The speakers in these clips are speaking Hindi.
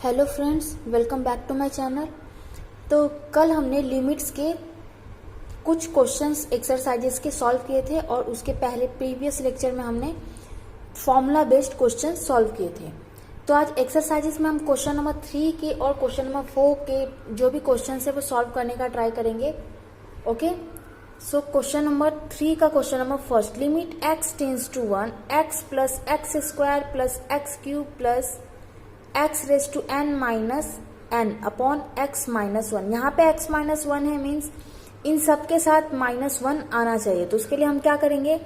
Hello friends, welcome back to my channel. तो कल हमने लिमिट्स के कुछ क्वेश्चंस एक्सरसाइजेस के सॉल्व किए थे और उसके पहले प्रीवियस लेक्चर में हमने फॉर्मूला बेस्ड क्वेश्चन सॉल्व किए थे। तो आज एक्सरसाइजेस में हम क्वेश्चन नंबर 3 के और क्वेश्चन नंबर 4 के जो भी क्वेश्चन है वो सॉल्व करने का ट्राई करेंगे। ओके, सो क्वेश्चन नंबर 3 का question number first, limit x tends to 1 x plus x square plus x cube plus x raise to n minus n upon x minus 1। यहाँ पे x माइनस 1 है, मीन्स इन सब के साथ माइनस 1 आना चाहिए। तो उसके लिए हम क्या करेंगे,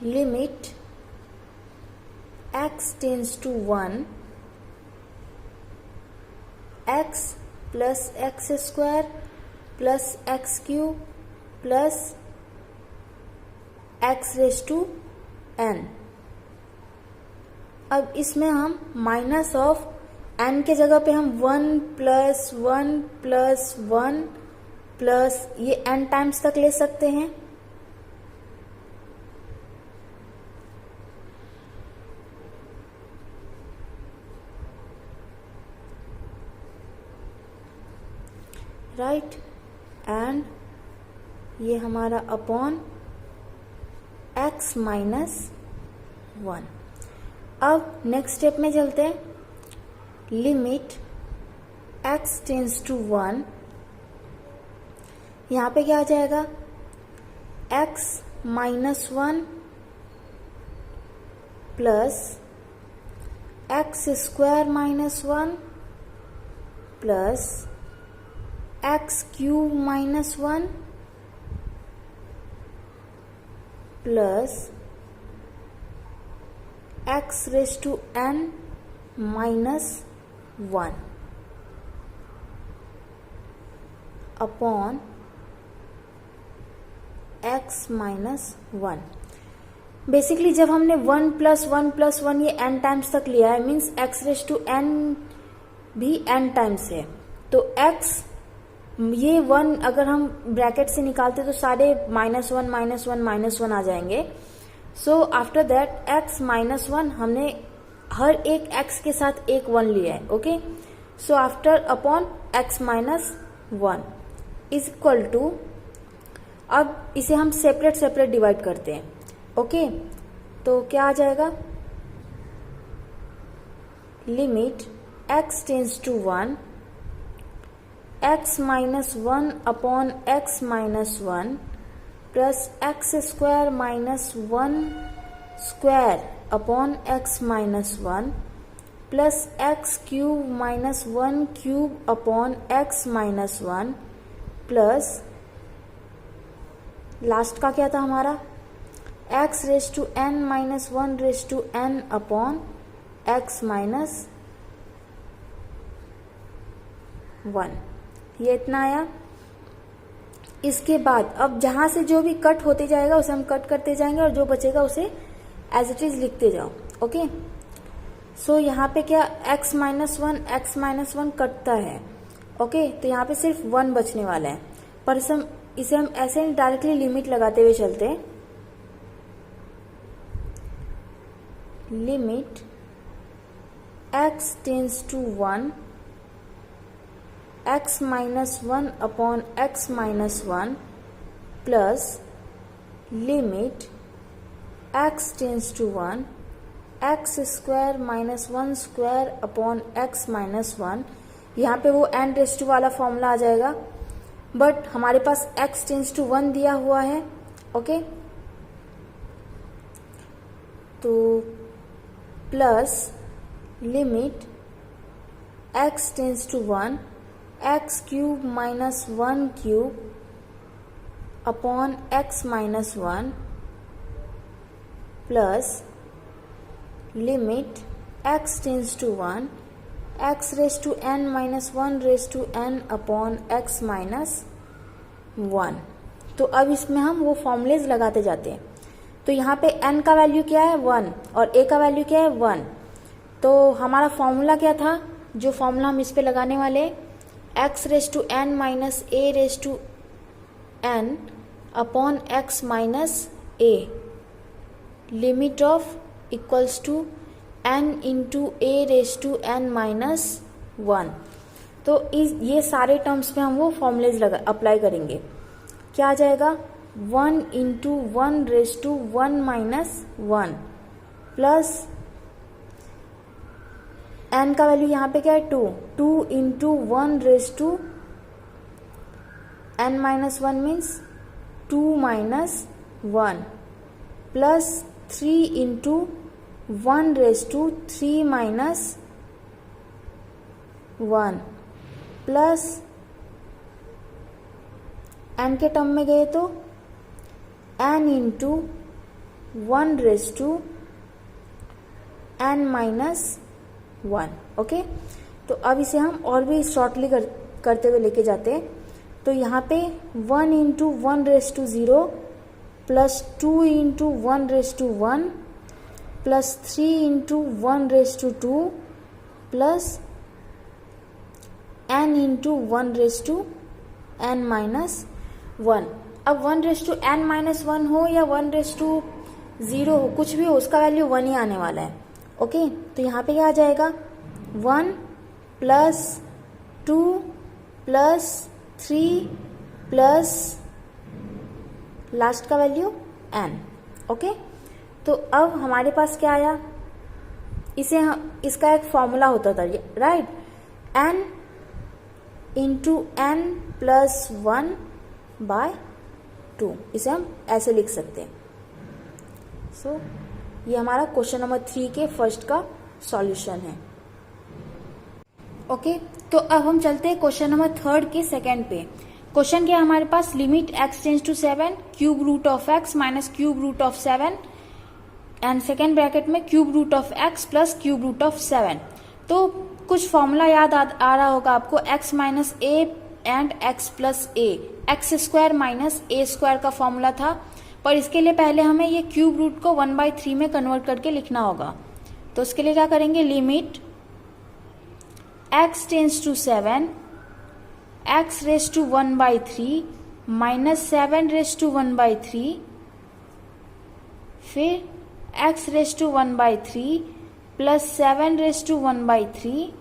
limit x tends to 1 x plus x square plus x cube plus x raise to n। अब इसमें हम माइनस ऑफ n के जगह पे हम 1 प्लस 1 प्लस 1 प्लस ये n टाइम्स तक ले सकते हैं। राइट, एंड ये हमारा अपॉन x माइनस 1। अब नेक्स्ट स्टेप में चलते हैं, लिमिट x टेंस टू 1, यहाँ पे क्या आ जाएगा, x minus 1 plus x square minus 1 plus x cube minus 1 plus x raise to n minus 1 upon x minus 1। Basically जब हमने 1 प्लस 1 प्लस 1 ये n टाइम्स तक लिया है, means x raise to n भी n टाइम्स है। तो x ये 1 अगर हम ब्रैकेट से निकालते तो सारे माइनस 1 माइनस 1 माइनस 1 आ जाएंगे। So after that x minus 1 हमने हर एक x के साथ एक 1 लिया है। Okay, so after upon x minus 1 is equal to, अब इसे हम सेपरेट सेपरेट डिवाइड करते हैं। ओके, तो क्या आ जाएगा, limit x tends to 1 x minus 1 upon x minus 1 plus x square minus 1 square upon x minus 1 plus x cube minus 1 cube upon x minus 1 plus last का क्या था हमारा, x raise to n minus 1 raise to n upon x minus 1। ये इतना आया। इसके बाद अब जहां से जो भी कट होते जाएगा उसे हम कट करते जाएंगे और जो बचेगा उसे एज इट इज लिखते जाओ। ओके, सो यहाँ पे क्या x माइनस 1 कटता है। ओके, तो यहाँ पे सिर्फ 1 बचने वाला है, पर इसे हम ऐसे डायरेक्टली लिमिट लगाते हुए चलते हैं। Limit x tends to 1 x minus 1 upon x minus 1 plus limit x tends to 1 x square minus 1 square upon x minus 1। यहाँ पे वो n रेज टू वाला फॉर्मूला आ जाएगा, बट हमारे पास x टेंस टू 1 दिया हुआ है। ओके, तो plus limit x tends to 1 x cube minus 1 cube upon x minus 1 plus limit x tends to 1 x raise to n minus 1 raise to n upon x minus 1। तो अब इसमें हम वो फॉर्मूलेज लगाते जाते हैं। तो यहाँ पे n का वैल्यू क्या है 1 और a का वैल्यू क्या है 1। तो हमारा फॉर्मूला क्या था, जो फॉर्मूला हम इस पे लगाने वाले, x raise to n minus a raise to n upon x minus a, limit of equals to n into a raise to n minus 1। तो ये सारे टर्म्स में हम वो फॉर्मूलेज अप्लाई करेंगे। क्या आ जाएगा, 1 into 1 raise to 1 minus 1 plus n का वैल्यू यहाँ पे क्या है 2, 2 into 1 raise to n minus 1 means 2 minus 1 plus 3 into 1 raise to 3 minus 1 plus n के टर्म में गए तो n into 1 raise to n minus 1। Okay, तो अब इसे हम और भी शॉर्टली करते हुए लेके जाते हैं। तो यहाँ पे 1 into 1 raise to 0 plus 2 into 1 raise to 1 plus 3 into 1 raise to 2 plus n into 1 raise to n minus 1। अब 1 रेज टू n माइनस 1 हो या 1 रेज टू 0 हो, कुछ भी हो, उसका वैल्यू 1 ही आने वाला है। ओके, तो यहाँ पे क्या आ जाएगा 1 प्लस 2 प्लस 3 प्लस लास्ट का वैल्यू n। ओके, तो अब हमारे पास क्या आया, इसका एक फॉर्मूला होता था, right, n into n plus 1 by 2, इसे हम ऐसे लिख सकते हैं। सो ये हमारा क्वेश्चन नंबर 3 के फर्स्ट का सॉल्यूशन है। ओके, तो अब हम चलते हैं क्वेश्चन नंबर 3 के सेकंड पे। क्वेश्चन क्या है हमारे पास, limit x tends to 7 cube root of x minus cube root of 7 and second bracket में cube root of x plus cube root of 7। तो कुछ फॉर्मूला याद आ रहा होगा आपको, x minus a and x plus a, x square minus a square का फॉर्मूला था। पर इसके लिए पहले हमें ये क्यूब रूट को 1/3 में कन्वर्ट करके लिखना होगा। तो उसके लिए क्या करेंगे, limit x tends to 7 x raise to 1/3 minus 7 raise to 1/3 फिर x raise to 1/3 plus 7 raise to 1/3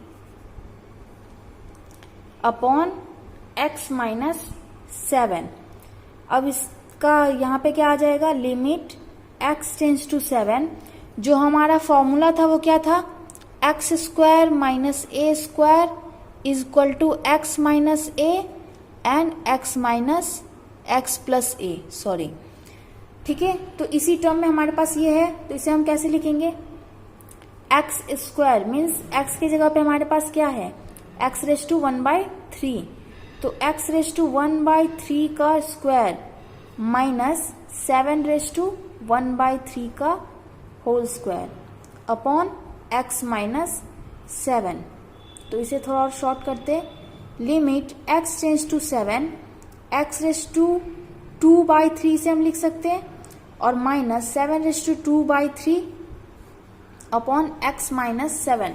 upon x minus 7। अब इसका यहाँ पे क्या आ जाएगा, लिमिट x टेंस टू 7, जो हमारा फॉर्मूला था वो क्या था, x square minus a square is equal to x minus a and x minus x plus a, sorry, ठीक है। तो इसी टर्म में हमारे पास ये है, तो इसे हम कैसे लिखेंगे, एक्स स्क्वायर मीन्स एक्स की जगह पे हमारे पास क्या है, एक्स रेज टू 1/3, तो एक्स रेज टू 1/3 का स्क्वायर माइनस 7 रेज टू 1/3 का whole square upon x minus 7। तो इसे थोड़ा और शॉर्ट करते, limit x tends to 7 x raise to 2/3 से हम लिख सकते हैं और minus 7 raise to 2/3 upon x minus 7।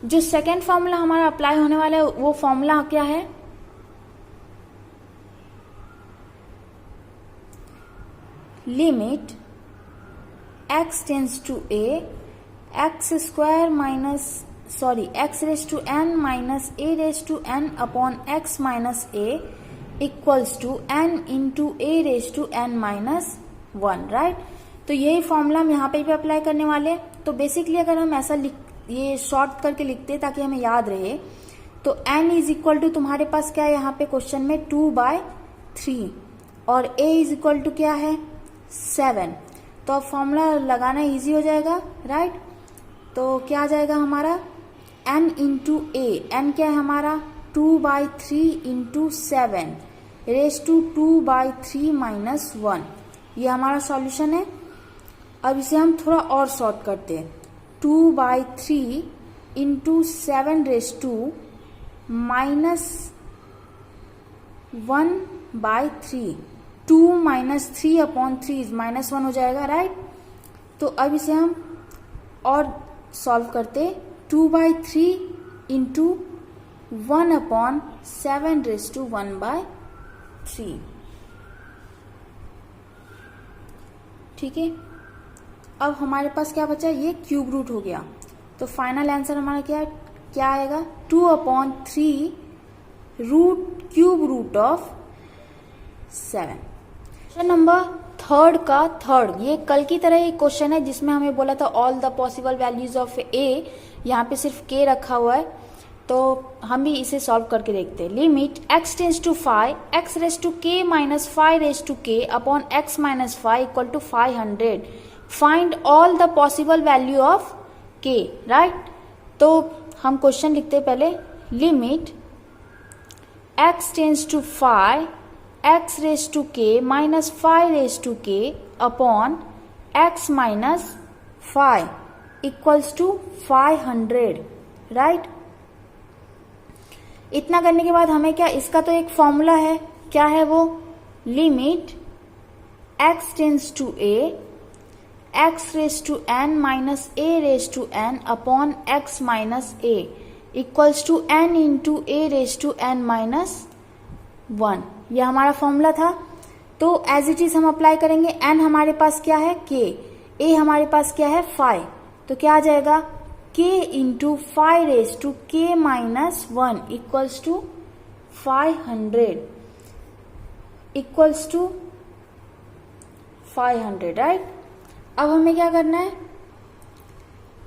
जो सेकेंड फॉर्मूला हमारा अप्लाई होने वाला है वो फॉर्मूला क्या है, limit x tends to a x square minus x raise to n minus a raise to n upon x minus a equals to n into a raise to n minus 1, right. तो यही फॉर्मूला हम यहाँ पे भी अप्लाई करने वाले। तो बेसिकली अगर हम ऐसा ये शॉर्ट करके लिखते ताकि हमें याद रहे, तो n इज इक्वल टू तुम्हारे पास क्या है यहाँ पे क्वेश्चन में 2/3 और a इज इक्वल टू क्या है 7। तो अब फॉर्मूला लगाना इजी हो जाएगा, राइट। तो क्या आ जाएगा हमारा n इंटू ए, n क्या है हमारा 2/3 इंटू 7 रेज टू 2/3 माइनस 1, ये हमारा सॉल्यूशन है। अब इसे हम थोड़ा और शॉर्ट करते हैं, 2/3 into 7 raise to minus 1/3, 2 minus 3 upon 3 minus 1 हो जाएगा, राइट। तो अब इसे हम और सॉल्व करते, 2/3 इंटू 1 अपॉन 7 रेज टू 1/3। ठीक है, अब हमारे पास क्या बचा, ये क्यूब रूट हो गया। तो फाइनल आंसर हमारा क्या आएगा 2/3 root cube root of 7। Question number third का थर्ड, ये कल की तरह एक क्वेश्चन है जिसमें हमें बोला था all the possible values of A, यहाँ पे सिर्फ के रखा हुआ है, तो हम भी इसे सॉल्व करके देखते हैं। Limit x tends to 5 x raise to k minus 5 raise to k upon x minus 5 equal to 500, find all the possible value of k, right. तो हम क्वेश्चन लिखते हैं पहले, limit x tends to 5 x raise to k minus 5 raise to k upon x minus 5 equals to 500, right. इतना करने के बाद हमें क्या, इसका तो एक फॉर्मूला है, क्या है वो, limit x tends to a x raise to n minus a raise to n upon x minus a equals to n into a raise to n minus 1, यह हमारा फॉर्मूला था। तो एज इट इज हम अप्लाई करेंगे, n हमारे पास क्या है k, a हमारे पास क्या है 5, तो क्या आ जाएगा k into 5 raise to k minus 1 equals to 500 equals to 500, right. अब हमें क्या करना है,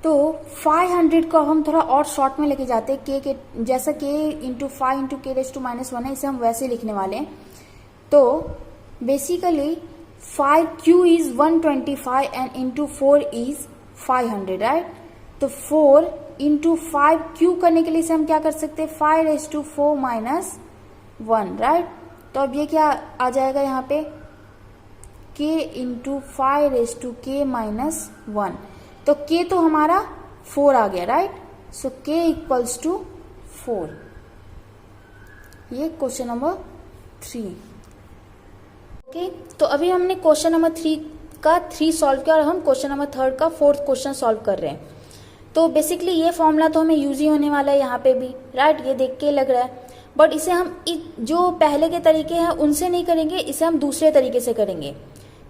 तो 500 को हम थोड़ा और शॉर्ट में लेके जाते हैं, k के जैसा k into 5 into k raise to minus 1 है, इसे हम वैसे लिखने वाले हैं। तो basically 5q is 125 and into 4 is 500, right. तो 4 इंटू 5q करने के लिए इसे हम क्या कर सकते हैं, 5 रेस टू 4 माइनस 1, राइट। तो अब ये क्या आ जाएगा यहाँ पे, k into 5 raise to k minus 1, तो k तो हमारा 4 आ गया, राइट। So k equals to 4। ये क्वेश्चन नंबर 3, ओके। तो अभी हमने क्वेश्चन नंबर 3 का 3 सॉल्व किया और हम क्वेश्चन नंबर 3 का 4th क्वेश्चन सॉल्व कर रहे हैं। तो बेसिकली ये फॉर्मूला तो हमें यूज ही होने वाला है यहाँ पे भी, राइट, ये देख के लग रहा है, बट इसे हम जो पहले के तरीके हैं उनसे नहीं करेंगे, इसे हम दूसरे तरीके से करेंगे।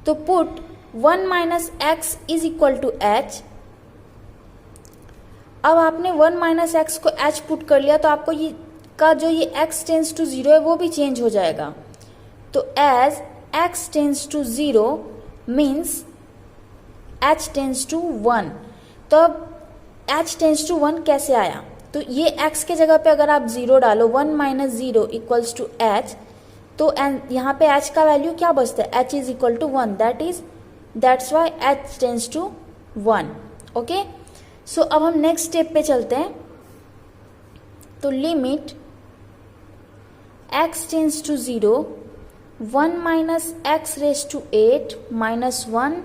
तो put 1 minus x is equal to h. अब आपने 1 माइनस एक्स को एच पुट कर लिया, तो आपको ये का जो ये x टेंस टू 0 है वो भी चेंज हो जाएगा। तो as x tends to 0 means h tends to 1। तो अब h टेंस टू 1 कैसे आया, तो ये x के जगह पे अगर आप 0 डालो, 1 माइनस 0 इक्वल्स टू h, तो यहाँ पे h का वैल्यू क्या बचता है, h is equal to 1, that's why h tends to 1, okay. So अब हम नेक्स्ट स्टेप पे चलते हैं। तो limit x tends to 0 1 minus x raise to 8 minus 1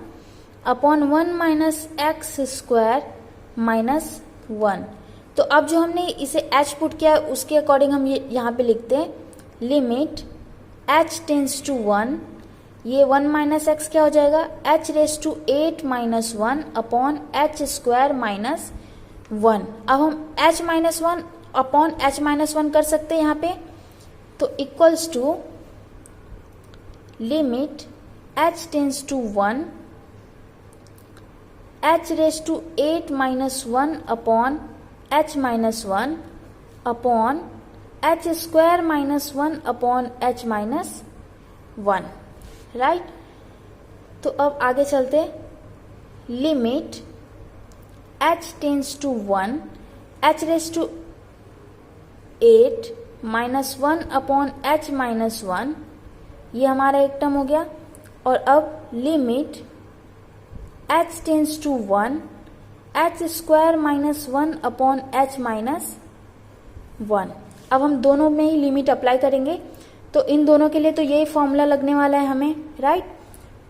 upon 1 minus x square minus 1। तो अब जो हमने इसे h पुट किया है उसके अकॉर्डिंग हम ये यहाँ पे लिखते हैं, लिमिट h टेंस टू 1, ये 1 माइनस एक्स क्या हो जाएगा, h raise to 8 minus 1 upon h square minus 1। अब हम h minus 1 upon h minus 1 कर सकते हैं यहाँ पे, तो equals to limit h tends to 1 h raise to 8 minus 1 upon h minus 1 upon h square minus 1 upon h minus 1, right. तो अब आगे चलते, limit h tends to 1 h raise to 8 minus 1 upon h minus 1, ये हमारा एक टर्म हो गया। और अब limit h tends to 1 h square minus 1 upon h minus 1। अब हम दोनों में ही लिमिट अप्लाई करेंगे, तो इन दोनों के लिए तो यही फॉर्मूला लगने वाला है हमें, राइट।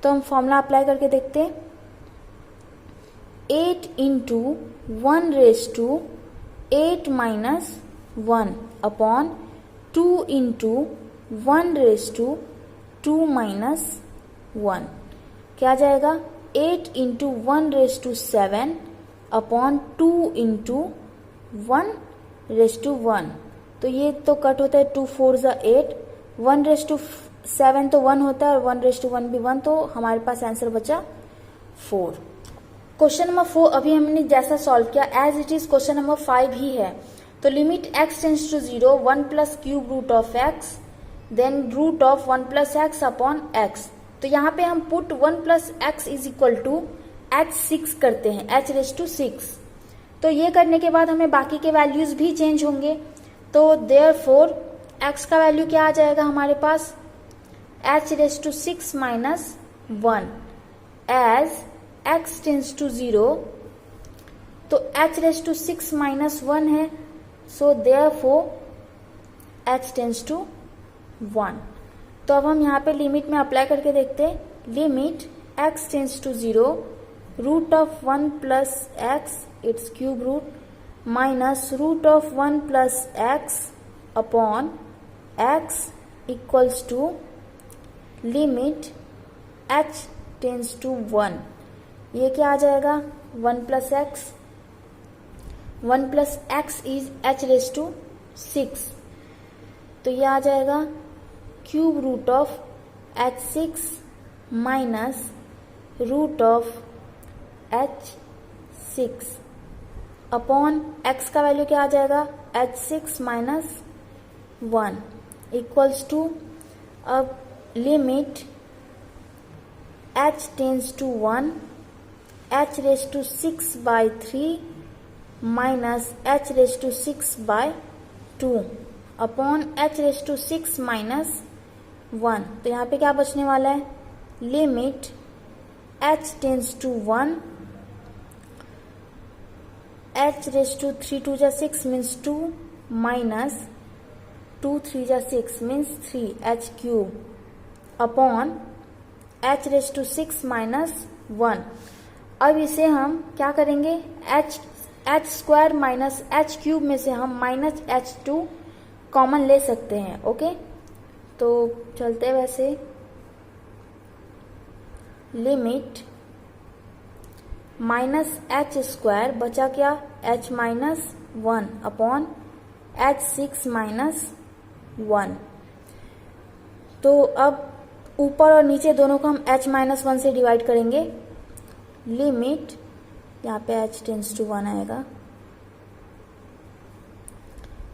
तो हम फॉर्मूला अप्लाई करके देखते हैं, 8 into 1 raise to 8 minus 1 upon 2 into 1 raise to 2 minus 1, क्या आ जाएगा, 8 into 1 raise to 7 upon 2 into 1 raise to 1। तो ये तो कट होता है, 2 4 ज़ा 8, 1 रेस टू 7 तो 1 होता है और 1 रेस टू 1 भी 1, तो हमारे पास आंसर बचा 4। क्वेश्चन नंबर 4 अभी हमने जैसा सॉल्व किया as it is question number 5 ही है। तो limit x tends to 0 1 plus cube root of x then root of 1 plus x upon x. तो यहाँ पे हम put 1 plus x is equal to h6 करते हैं, h रेज टू 6। तो ये करने के बाद हमें बाकी के वैल्यूज भी चेंज होंगे। तो देयरफॉर x का वैल्यू क्या आ जाएगा हमारे पास, h raise to 6 minus 1 as x tends to 0। तो h रेज टू 6 माइनस 1 है, so therefore h tends to 1। तो अब हम यहाँ पे लिमिट में अप्लाई करके देखते हैं। Limit x tends to 0 root of 1 plus x it's cube root minus root of 1 plus x upon x equals to limit h tends to 1। ये क्या आ जाएगा, 1 plus x, 1 plus x is h raise to 6। तो ये आ जाएगा cube root of h6 minus root of h6 upon x का वैल्यू क्या आ जाएगा, h6 माइनस 1 इक्वल्स टू, अब limit h tends to 1 h raise to 6 by 3 minus h raise to 6 by 2 upon h raise to 6 minus 1। तो यहाँ पे क्या बचने वाला है, limit h tends to 1 h raise to 3 2 जा 6 मीन्स 2 माइनस 2 3 जा 6 means 3 h cube upon h raise to 6 minus 1। अब इसे हम क्या करेंगे, h square minus h cube में से हम माइनस h2 कॉमन ले सकते हैं। ओके, तो चलते वैसे लिमिट माइनस h स्क्वायर बचा क्या, h minus 1 upon h6 minus 1। तो अब ऊपर और नीचे दोनों को हम h माइनस 1 से डिवाइड करेंगे। लिमिट यहाँ पे h टेंड्स टू 1 आएगा,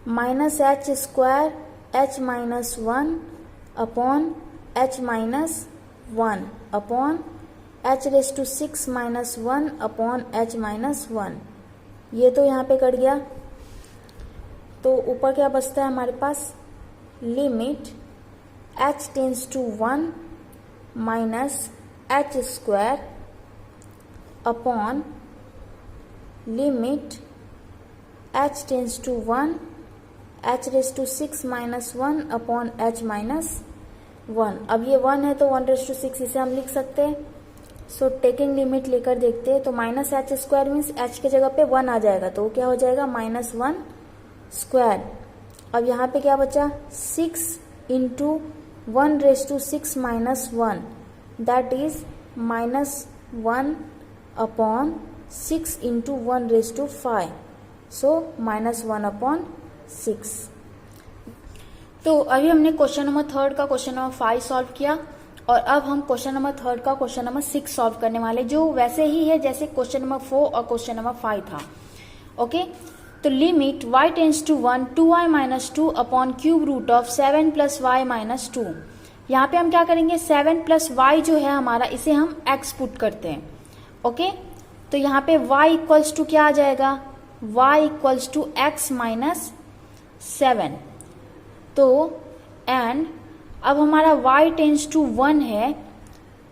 minus h square h minus 1 upon h minus 1 upon h raise to 6 minus 1 upon h minus 1। ये तो यहाँ पे कट गया, तो ऊपर क्या बचता है हमारे पास, limit h tends to 1 minus h square upon limit h tends to 1 h raise to 6 minus 1 upon h minus 1। अब ये 1 है तो 1 रेज टू 6 इसे हम लिख सकते हैं। सो टेकिंग लिमिट लेकर देखते हैं। तो minus h square means h के जगह पे 1 आ जाएगा, तो क्या हो जाएगा, माइनस 1 स्क्वायर। अब यहाँ पे क्या बचा, 6 into 1 raise to 6 minus 1 that is minus 1 upon 6 into 1 raise to 5, so minus 1 upon 6। तो अभी हमने क्वेश्चन नंबर 3 का क्वेश्चन नंबर 5 सॉल्व किया और अब हम क्वेश्चन नंबर 3 का क्वेश्चन नंबर 6 सॉल्व करने वाले, जो वैसे ही है जैसे क्वेश्चन नंबर 4 और क्वेश्चन नंबर 5 था। ओके, तो limit y tends to 1 2y minus 2 upon cube root of 7 plus y minus 2। यहाँ पे हम क्या करेंगे, 7 प्लस y जो है हमारा, इसे हम x पुट करते हैं। ओके, तो यहाँ पे y इक्वल्स टू क्या आ जाएगा, y equals to x minus 7। तो एंड अब हमारा y टेंड्स टू 1 है,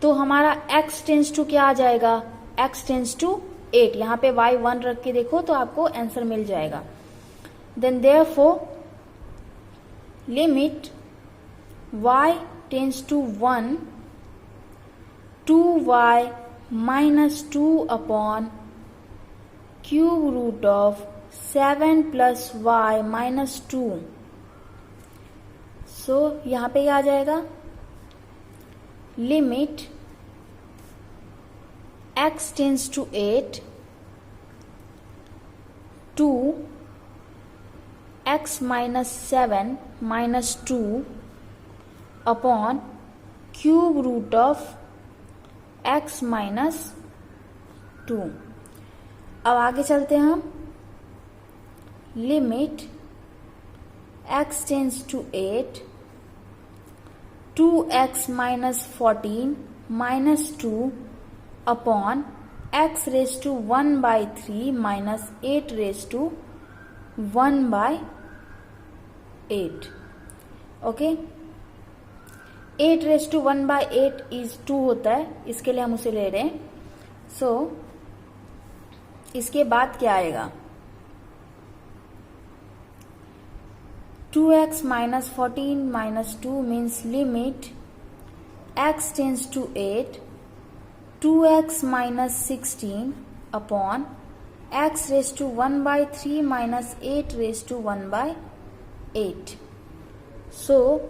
तो हमारा x टेंड्स टू क्या आ जाएगा, x टेंड्स टू 8। यहाँ पे y 1 रख के देखो तो आपको आंसर मिल जाएगा। Then therefore limit y tends to 1 2y minus 2 upon cube root of 7 plus y minus 2। So यहाँ पे क्या आ जाएगा, limit x tends to 8 2 x minus 7 minus 2 upon cube root of x minus 2। अब आगे चलते हैं हम, limit x tends to 8 2x minus 14 minus 2 upon x raise to 1/3 minus 8 raise to 1/8। Okay, 8 raise to 1/8 is 2 होता है, इसके लिए हम उसे ले रहे हैं। सो इसके बाद क्या आएगा, 2x minus 14 minus 2 means limit x tends to 8 2x minus 16 upon x raise to 1/3 minus 8 raise to 1/8। So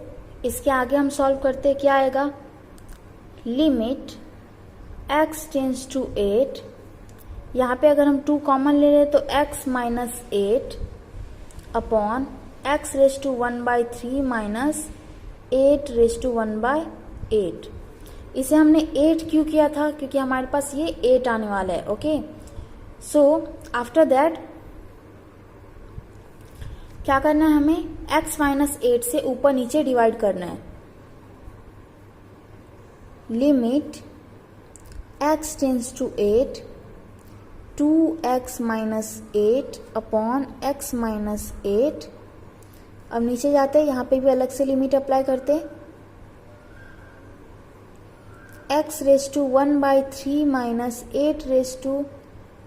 इसके आगे हम सॉल्व करते क्या आएगा, लिमिट x टेंस टू 8, यहाँ पे अगर हम 2 कॉमन ले रहे तो x minus 8 upon x raise to 1/3 minus 8 raise to 1/8। इसे हमने 8 क्यों किया था, क्योंकि हमारे पास ये 8 आने वाला है। ओके, सो आफ्टर दैट क्या करना है, हमें x माइनस 8 से ऊपर नीचे डिवाइड करना है। Limit x tends to 8 2x minus 8 upon x minus 8। अब नीचे जाते हैं, यहाँ पे भी अलग से लिमिट अप्लाई करते हैं, x raise to 1/3 minus 8 raise to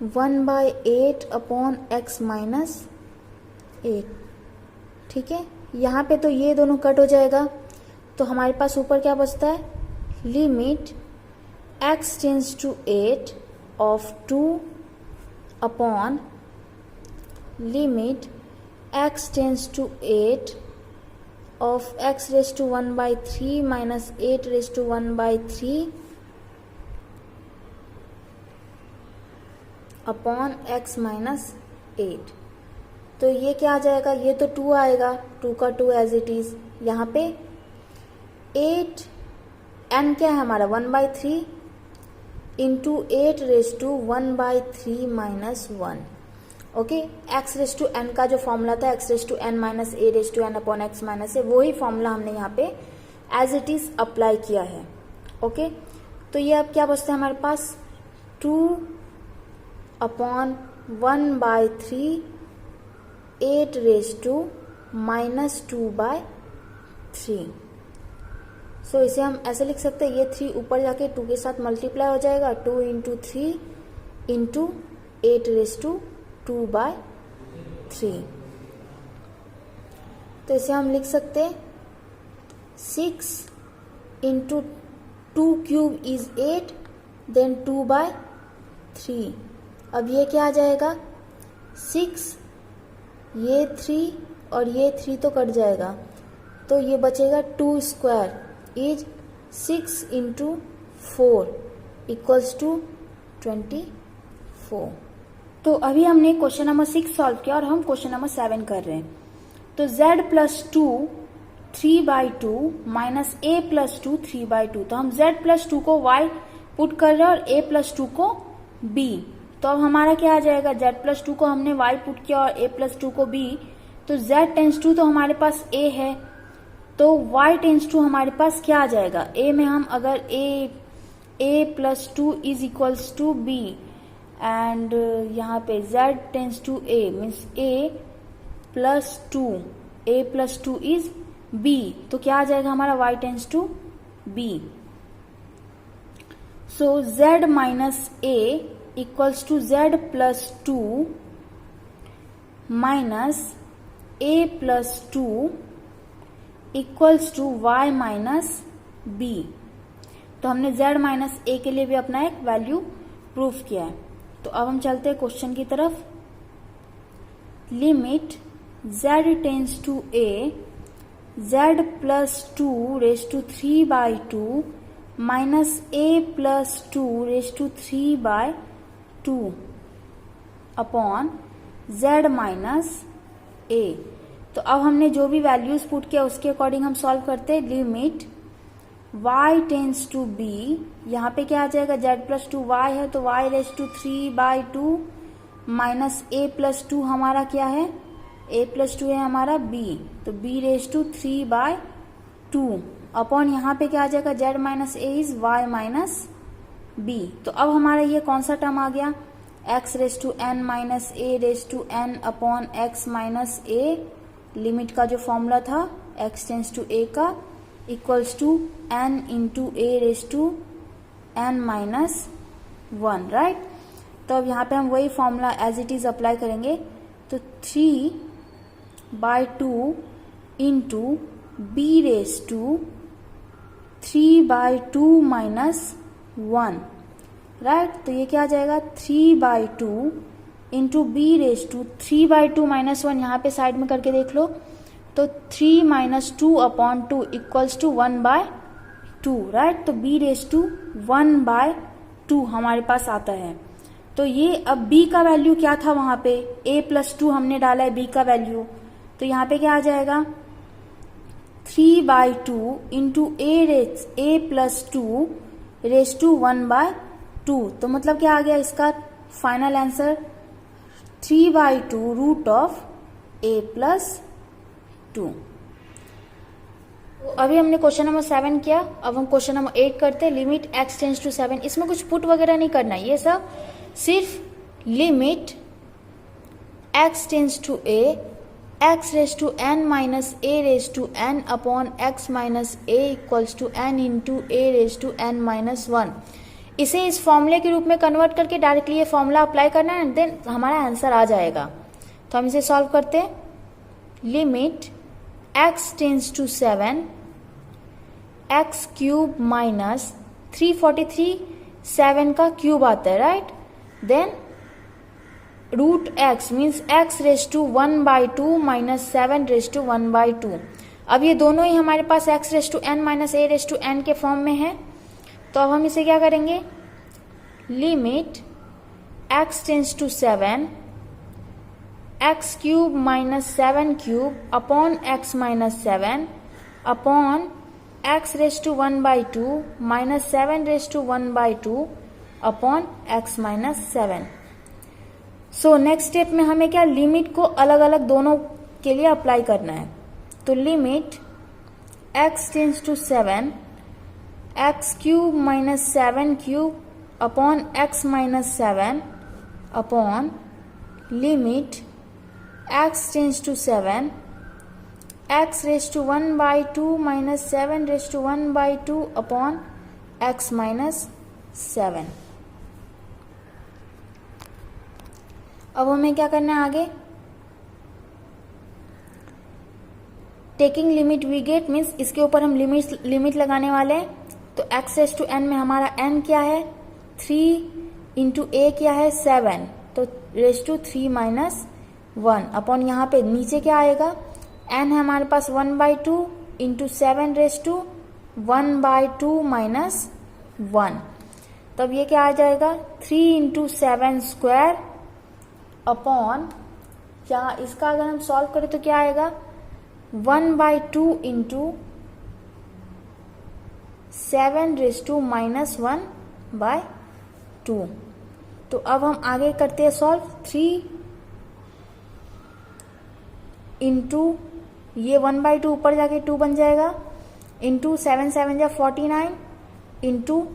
1/8 upon x minus 8। ठीक है, यहाँ पे तो ये दोनों कट हो जाएगा, तो हमारे पास ऊपर क्या बचता है, limit x tends to 8 of 2 upon limit x tends to 8 of x raise to 1/3 minus 8 raise to 1/3 upon x minus 8। तो ये क्या आ जाएगा, ये तो 2 आएगा, 2 का 2 एज इट इज। यहाँ पे 8 n क्या है हमारा 1/3 into 8 raise to 1/3 minus 1। Okay, x raise to n का जो फॉर्मूला था x raise to n minus a raise to n upon x minus a, वही फॉर्मूला हमने यहाँ पे एज इट इज अप्लाई किया है। ओके, तो ये अब क्या बचता है हमारे पास, 2 अपॉन 1/3 8 रेज टू माइनस 2/3। सो इसे हम ऐसे लिख सकते हैं, ये 3 ऊपर जाके 2 के साथ मल्टीप्लाई हो जाएगा, 2 इंटू 3 इंटू 8 रेज टू 2/3। तो इसे हम लिख सकते हैं 6 इंटू 2 क्यूब इज 8 देन 2/3। अब ये क्या आ जाएगा, 6, ये 3 और ये 3 तो कट जाएगा, तो ये बचेगा 2 square is 6 into 4 equals to 24। तो अभी हमने क्वेश्चन नंबर 6 सॉल्व किया और हम क्वेश्चन नंबर 7 कर रहे हैं। तो z plus 2 3/2 minus a plus 2 3/2। तो हम z प्लस 2 को y पुट कर रहे हैं और a प्लस 2 को b। तो अब हमारा क्या आ जाएगा, z प्लस 2 को हमने y पुट किया और a प्लस 2 को b, तो z टेंस टू तो हमारे पास a है, तो y टेंस टू हमारे पास क्या आ जाएगा, a में हम अगर a plus 2 is equals to b and यहाँ पे z tends to a means a plus 2 is b, तो क्या आ जाएगा हमारा y tends to b। So z minus a equals to z plus 2 minus a plus 2 equals to y minus b। तो हमने z माइनस a के लिए भी अपना एक वैल्यू प्रूफ किया है। तो अब हम चलते हैं क्वेश्चन की तरफ। Limit z tends to a z plus 2 raise to 3/2 minus a plus 2 raise to 3/2 upon z minus a। तो अब हमने जो भी वैल्यूज पुट किया उसके अकॉर्डिंग हम सॉल्व करते हैं। Limit y tends to b, यहाँ पे क्या आ जाएगा, z+2y है तो y⁻³ माइनस a+2 हमारा क्या है, a+2 है हमारा b, तो b⁻³ अपॉन यहाँ पे क्या आ जाएगा, z minus a is y b। तो अब हमारा ये कौन सा टर्म आ गया, x⁻n minus a⁻n upon x minus a, limit का जो फॉर्मूला था x टेंस टू a का, equals to n into a⁻n minus 1, right. तो अब यहाँ पे हम वही formula as it is apply करेंगे, तो 3/2 इंटू b⁻³ माइनस 1, राइट। तो ये क्या आ जाएगा, 3/2 इंटू b⁻³ माइनस 1, यहाँ पे साइड में करके देख लो, तो 3 - 2 अपॉन 2 इक्वल्स टू 1/2, राइट। तो b⁻1/2 हमारे पास आता है। तो ये अब b का वैल्यू क्या था, वहां पे a+2 हमने डाला है b का वैल्यू, तो यहाँ पे क्या आ जाएगा, 3/2 इंटू a+2 1/2, तो मतलब क्या आ गया इसका final answer, 3/2 root of a+2। अभी हमने क्वेश्चन नंबर 7 किया, अब हम क्वेश्चन नंबर 8 करते हैं, लिमिट x टेंस टू 7। इसमें कुछ पुट वगैरह नहीं करना है, ये सब सिर्फ limit x tends to a, x⁻n minus a⁻n upon x minus a equals to n into a⁻n minus 1, इसे इस फॉर्मूले के रूप में कन्वर्ट करके डायरेक्टली ये फॉर्मूला अप्लाई करना है, देन हमारा आंसर आ जाएगा। तो हम इसे सॉल्व करते हैं, limit x tends to 7, x³ minus 343, 7 का क्यूब आता है, right, then root x means x⁻1/2 minus 7⁻1/2। अब ये दोनों ही हमारे पास x⁻n माइनस a⁻n के फॉर्म में है, तो अब हम इसे क्या करेंगे, limit x tends to 7, x³ minus 7³ upon x minus 7 upon x⁻1/2 minus 7⁻1/2 upon x minus 7। So next step में हमें क्या, लिमिट को अलग अलग दोनों के लिए अप्लाई करना है। तो limit x tends to 7, x³ minus 7³ upon x minus 7 upon limit x tends to 7, x⁻1/2 minus 7⁻1/2 upon x minus 7। अब हमें क्या करना है आगे, taking limit we get means इसके ऊपर हम लिमिट लगाने वाले हैं। तो x⁻n में हमारा n क्या है, 3 इंटू a क्या है 7, तो ⁻³ माइनस 1 अपॉन यहाँ पे नीचे क्या आएगा, n है हमारे पास 1/2 इंटू 7⁻1/2 माइनस 1, तब ये क्या आ जाएगा, 3 इंटू 7 स्क्वायर अपॉन, यहाँ इसका अगर हम सॉल्व करें तो क्या आएगा, 1/2 इंटू 7⁻2 माइनस 1/2। तो अब हम आगे करते हैं सॉल्व, 3 इंटू ये 1/2 ऊपर जाके 2 बन जाएगा, इंटू 7 7 जा 49 इंटू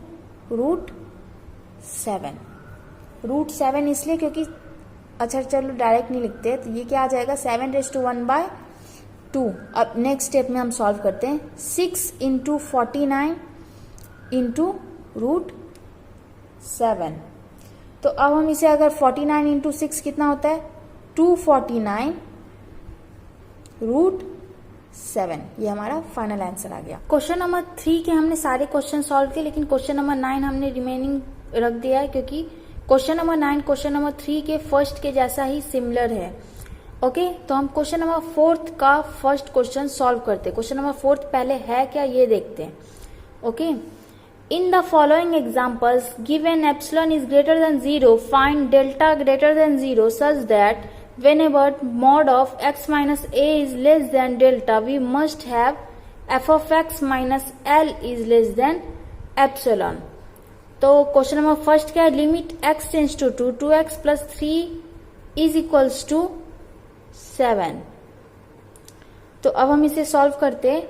√7 इसलिए क्योंकि, अच्छा चलो डायरेक्ट नहीं लिखते, तो ये क्या आ जाएगा 7⁻1/2। अब नेक्स्ट स्टेप में हम सॉल्व करते हैं, 6 इंटू 49 इंटू √7। तो अब हम इसे अगर 49 इंटू 6 कितना होता है, 249 √7, ये हमारा फाइनल आंसर आ गया। क्वेश्चन नंबर 3 के हमने सारे क्वेश्चन सॉल्व किए, लेकिन क्वेश्चन नंबर 9 हमने रिमेनिंग रख दिया है क्योंकि क्वेश्चन नंबर 9 क्वेश्चन नंबर 3 के फर्स्ट के जैसा ही सिमिलर है। ओके, तो हम क्वेश्चन नंबर 4 का फर्स्ट क्वेश्चन सॉल्व करते हैं। क्वेश्चन नंबर 4 पहले है क्या ये देखते हैं। Okay, in the following examples given epsilon is greater than 0, find delta greater than 0 such that whenever mod of x minus a is less than delta we must have f of x minus l is less than epsilon. तो क्वेश्चन नंबर फर्स्ट क्या है, limit x tends to 2, 2x plus 3 is equals to 7। तो अब हम इसे सॉल्व करते हैं।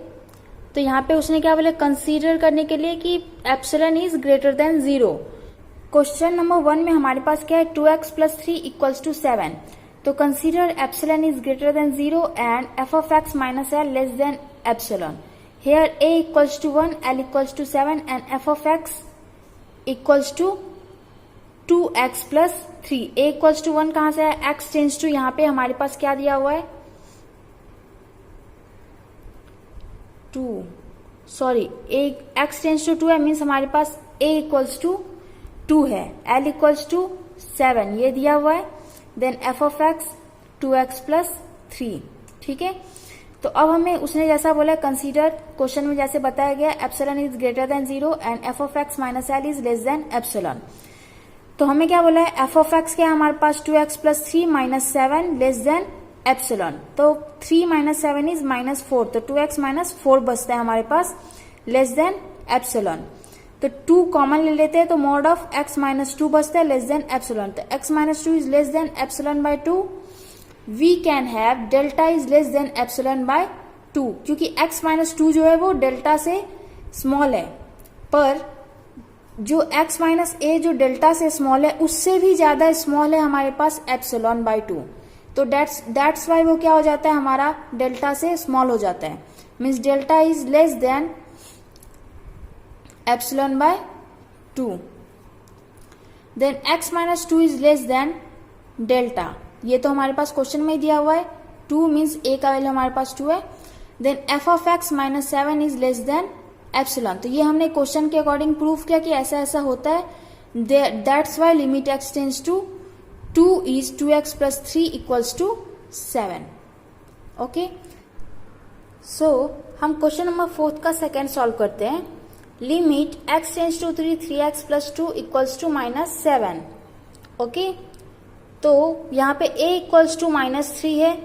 तो यहाँ पे उसने क्या बोला, कंसीडर करने के लिए कि epsilon is greater than 0। Question number 1 में हमारे पास क्या है, 2x प्लस 3 इक्वल्स टू 7। तो consider epsilon is greater than 0 and f of x minus l less than epsilon. Here a equals to 1, l equals to 7 and f of x equals to 2x plus 3। a equals to 1 कहां से है, x टेंस टू, यहाँ पे हमारे पास क्या दिया हुआ है 2, सॉरी x टेंस टू 2 है, मीन्स हमारे पास a इक्वल्स टू 2 है, l इक्वल्स टू 7 ये दिया हुआ है, then f of x 2x plus 3। ठीक है, तो अब हमें उसने जैसा बोला कंसीडर, क्वेश्चन में जैसे बताया गया epsilon is greater than 0 and f of x minus l is less than epsilon. तो हमें क्या बोला है, एफ ऑफ एक्स क्या है हमारे पास 2x plus 3 minus 7 less than epsilon. तो 3 माइनस 7 इज माइनस 4, तो 2x माइनस 4 बचता है हमारे पास लेस देन एप्सिलॉन। तो 2 कॉमन ले लेते हैं, तो मॉड ऑफ x माइनस 2 बचता है लेस देन एप्सिलॉन। तो x minus 2 is less than epsilon by 2। We can have delta is less than epsilon by 2, क्योंकि x माइनस 2 जो है वो डेल्टा से स्मॉल है, पर जो x माइनस a जो डेल्टा से स्मॉल है उससे भी ज्यादा स्मॉल है हमारे पास एप्सिलॉन बाय 2। तो दैट्स वाई वो क्या हो जाता है, हमारा डेल्टा से स्मॉल हो जाता है, means delta is less than epsilon by 2। Then x minus 2 is less than delta, ये तो हमारे पास क्वेश्चन में ही दिया हुआ है 2, मीन्स a का वैल्यू हमारे पास 2 है। Then f of x minus 7 is less than epsilon. तो ये हमने क्वेश्चन के अकॉर्डिंग प्रूफ किया कि ऐसा ऐसा होता है, that's why limit x tends to 2 is 2x plus 3 equals to 7। Okay, so हम क्वेश्चन नंबर 4 का सेकेंड सॉल्व करते हैं। Limit x tends to 3, 3x plus 2 equals to minus 7। Okay, तो यहाँ पे a इक्वल्स टू माइनस 3 है,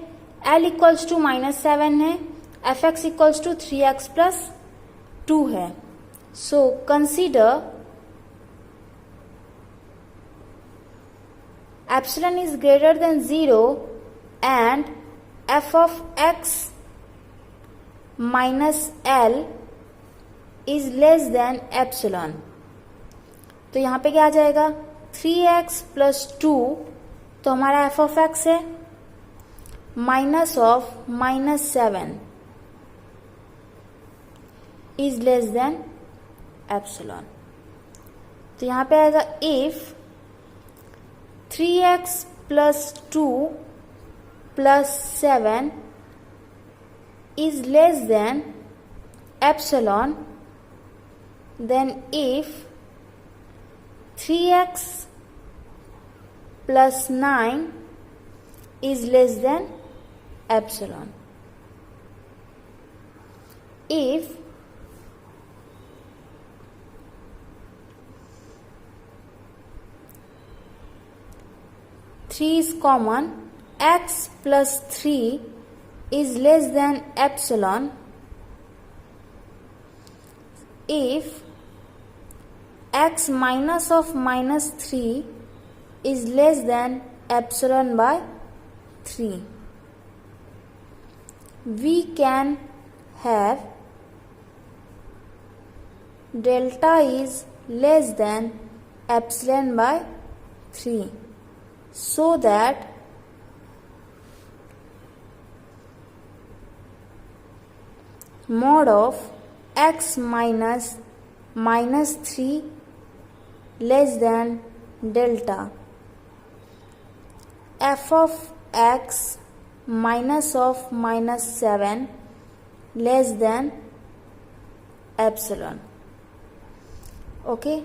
l इक्वल्स टू माइनस 7 है, f x equals to 3x plus 2 है। So consider epsilon is greater than 0 and f of x minus l is less than epsilon. तो यहाँ पे क्या आ जाएगा, 3x प्लस 2, तो हमारा f of x है minus of minus 7 is less than epsilon. तो यहाँ पे आएगा if 3x plus 2 plus 7 is less than epsilon, then if 3x plus 9 is less than epsilon. If 3 is common, x plus 3 is less than epsilon. If x minus of minus 3 is less than epsilon by 3, we can have delta is less than epsilon by 3, so that mod of x minus minus 3 less than delta, f of x minus of minus 7 less than epsilon. Okay,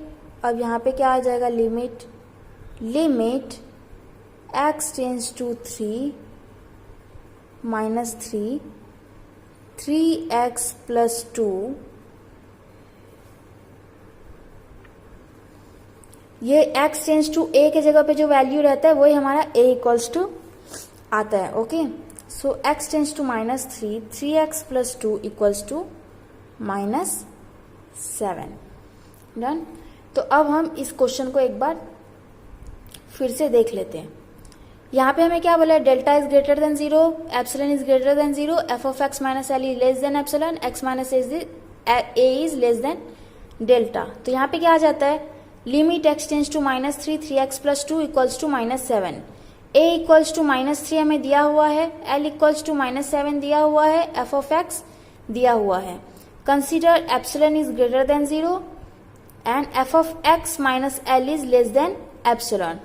अब यहाँ पे क्या आ जाएगा, limit x tends to 3 minus 3, 3x plus 2, ये x टेंस टू a के जगह पे जो वैल्यू रहता है वही हमारा a इक्वल्स टू आता है। Okay, so x tends to minus 3, 3x plus 2 equals to -7। Done. तो अब हम इस क्वेश्चन को एक बार फिर से देख लेते हैं। यहाँ पे हमें क्या बोला है, delta is greater than 0, epsilon is greater than 0, f of x minus l is less than epsilon, x minus a is less than delta. तो यहाँ पे क्या आ जाता है, limit x tends to -3, 3x + 2 equals to -7, a equals to -3 हमें दिया हुआ है, l इक्वल्स टू -7 दिया हुआ है, एफ ऑफ एक्स दिया हुआ है। Consider epsilon is greater than 0 and f of x minus l is less than epsilon.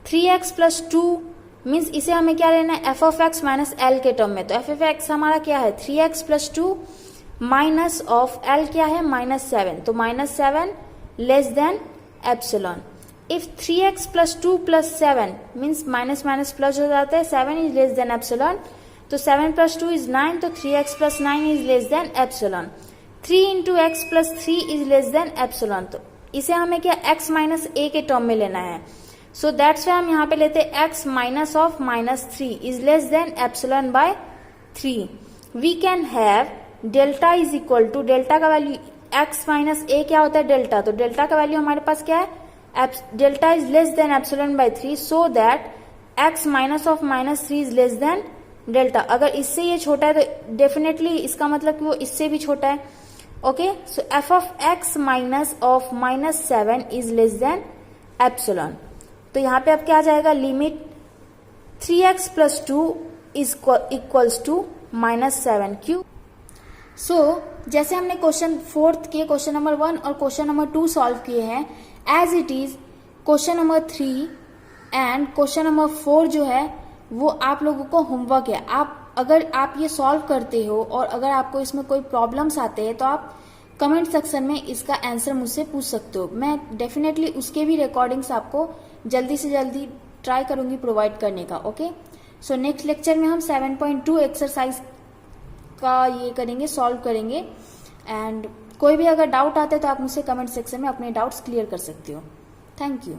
3x + 2 means इसे हमें क्या लेना है, F of x minus L के टर्म में। तो एफ ऑफ एक्स हमारा क्या है, 3x + 2 माइनस ऑफ एल क्या है, -7। तो -7 less than epsilon. If 3x + 2 + 7 means minus minus plus हो जाता है, 7 इज लेस देन एप्सिलॉन। तो 7 + 2 इज 9, तो 3x + 9 is less than epsilon. 3 × x + 3 is less than epsilon. तो इसे हमें क्या x माइनस a के टर्म में लेना है। सो दैट्स वाई हम यहाँ पे लेते हैं x minus of -3 is less than epsilon by 3। We can have delta is equal to, delta का वैल्यू x माइनस a क्या होता है, डेल्टा। तो डेल्टा का वैल्यू हमारे पास क्या है, delta is less than epsilon by 3, so that x minus of -3 is less than delta. अगर इससे ये छोटा है तो डेफिनेटली इसका मतलब कि वो इससे भी छोटा है। Okay, so F of x minus of -7 is less than epsilon. तो यहाँ पे अब क्या आ जाएगा, limit 3x + 2 is equals to -7 so जैसे हमने क्वेश्चन 4th के क्वेश्चन नंबर 1 और क्वेश्चन नंबर 2 सॉल्व किए हैं, as it is question number 3 and question number 4 जो है वो आप लोगों को होमवर्क है। अगर आप ये सॉल्व करते हो और अगर आपको इसमें कोई प्रॉब्लम्स आते हैं तो आप कमेंट सेक्शन में इसका आंसर मुझसे पूछ सकते हो। मैं डेफिनेटली उसके भी रिकॉर्डिंग्स आपको जल्दी से जल्दी ट्राई करूंगी प्रोवाइड करने का। ओके, सो नेक्स्ट लेक्चर में हम 7.2 एक्सरसाइज का ये करेंगे, सॉल्व करेंगे। एंड कोई भी अगर डाउट आता है तो आप मुझसे कमेंट सेक्शन में अपने डाउट्स क्लियर कर सकते हो। Thank you.